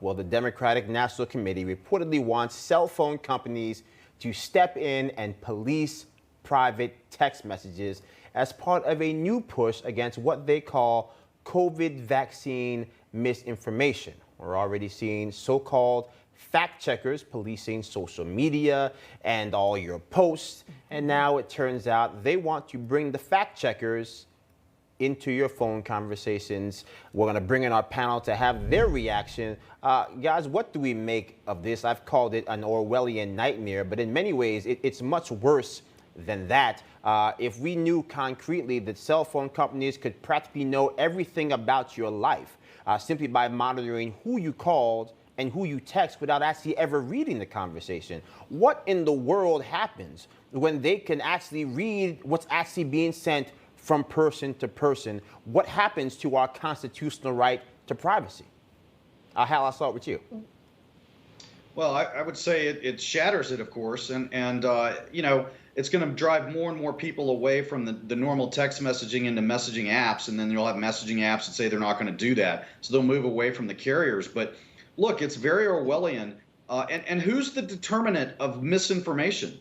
Well, the Democratic National Committee reportedly wants cell phone companies to step in and police private text messages as part of a new push against what they call COVID vaccine misinformation. We're already seeing so-called fact checkers policing social media and all your posts. And now it turns out they want to bring the fact checkers into your phone conversations. We're going to bring in our panel to have their reaction. Guys, what do we make of this? I've called it an Orwellian nightmare, but in many ways, it's much worse than that. If we knew concretely that cell phone companies could practically know everything about your life simply by monitoring who you called and who you text without actually ever reading the conversation, what in the world happens when they can actually read what's actually being sent from person to person? What happens to our constitutional right to privacy? Hal, I'll start with you. Well, I would say it shatters it, of course, and you know, it's going to drive more and more people away from the normal text messaging into messaging apps, and then you'll have messaging apps that say they're not going to do that, so they'll move away from the carriers. But look, it's very Orwellian, and who's the determinant of misinformation?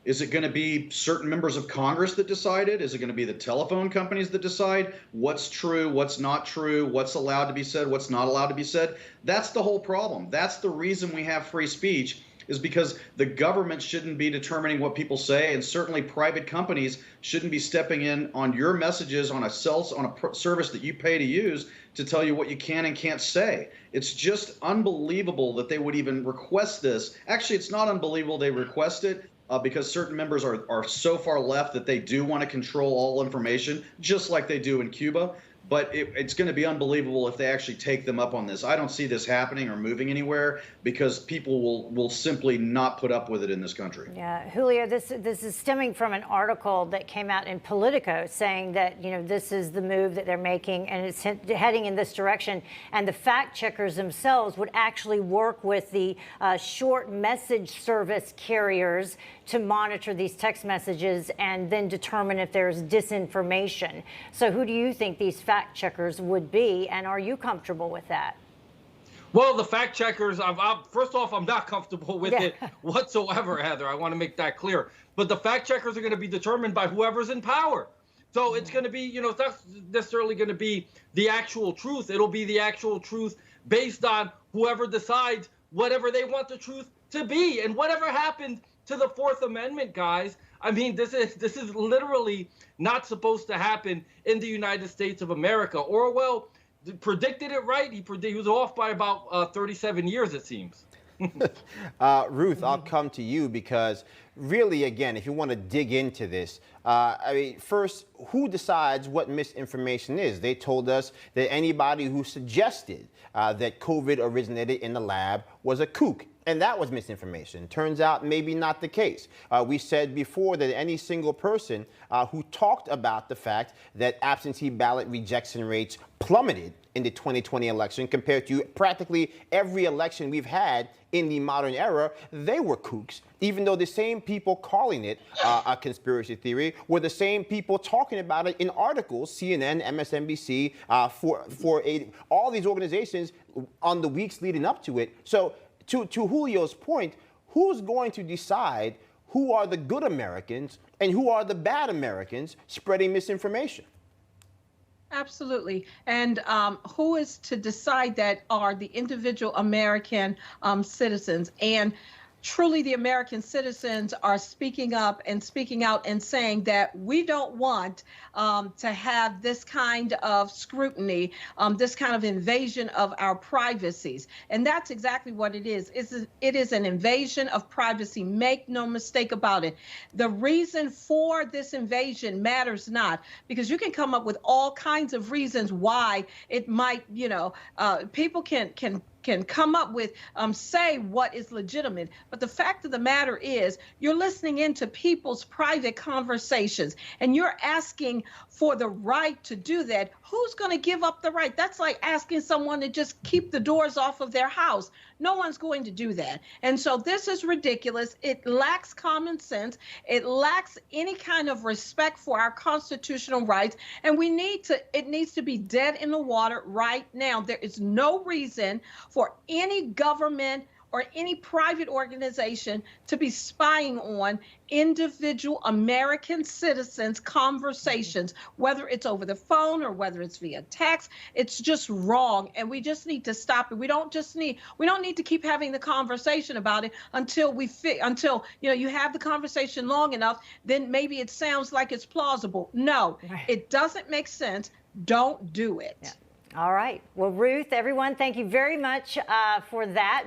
Is it going to be certain members of Congress that decide it? Is it going to be the telephone companies that decide what's true, what's not true, what's allowed to be said, what's not allowed to be said? That's the whole problem. That's the reason we have free speech, is because the government shouldn't be determining what people say, and certainly private companies shouldn't be stepping in on your messages on a service that you pay to use to tell you what you can and can't say. It's just unbelievable that they would even request this. Actually, it's not unbelievable they request it. Because certain members are so far left that they do want to control all information, just like they do in Cuba. But it's going to be unbelievable if they actually take them up on this. I don't see this happening or moving anywhere because people will simply not put up with it in this country. Yeah, Julio, this is stemming from an article that came out in Politico saying that, you know, this is the move that they're making and it's heading in this direction. And the fact checkers themselves would actually work with the short message service carriers to monitor these text messages and then determine if there's disinformation. So who do you think these fact checkers would be, and are you comfortable with that? Well, the fact checkers, first off, I'm not comfortable with it whatsoever, Heather. I want to make that clear. But the fact checkers are going to be determined by whoever's in power. So it's going to be, you know, it's not necessarily going to be the actual truth. It'll be the actual truth based on whoever decides whatever they want the truth to be. And whatever happened to the Fourth Amendment, guys, I mean, this is literally not supposed to happen in the United States of America. Orwell predicted it right. He was off by about 37 years, it seems. Ruth, I'll come to you because really, again, if you want to dig into this, I mean, first, who decides what misinformation is? They told us that anybody who suggested that COVID originated in the lab was a kook. And that was misinformation. Turns out maybe not the case. We said before that any single person who talked about the fact that absentee ballot rejection rates plummeted in the 2020 election compared to practically every election we've had in the modern era, they were kooks, even though the same people calling it a conspiracy theory were the same people talking about it in articles, CNN, MSNBC, all these organizations on the weeks leading up to it. So to Julio's point, who's going to decide who are the good Americans and who are the bad Americans spreading misinformation? Absolutely. And who is to decide that are the individual American citizens? And truly the American citizens are speaking up and speaking out and saying that we don't want to have this kind of scrutiny, this kind of invasion of our privacies. And that's exactly what it is. It is an invasion of privacy. Make no mistake about it. The reason for this invasion matters not, because you can come up with all kinds of reasons why it might, you know, people can come up with, say what is legitimate. But the fact of the matter is you're listening into people's private conversations and you're asking for the right to do that. Who's going to give up the right? That's like asking someone to just keep the doors off of their house. No one's going to do that. And so this is ridiculous. It lacks common sense. It lacks any kind of respect for our constitutional rights. And it needs to be dead in the water right now. There is no reason for any government or any private organization to be spying on individual American citizens' conversations, whether it's over the phone or whether it's via text. It's just wrong, and we just need to stop it. We don't need to keep having the conversation about it until you have the conversation long enough, then maybe it sounds like it's plausible. No, it doesn't make sense. Don't do it. Yeah. All right. Well, Ruth, everyone, thank you very much for that.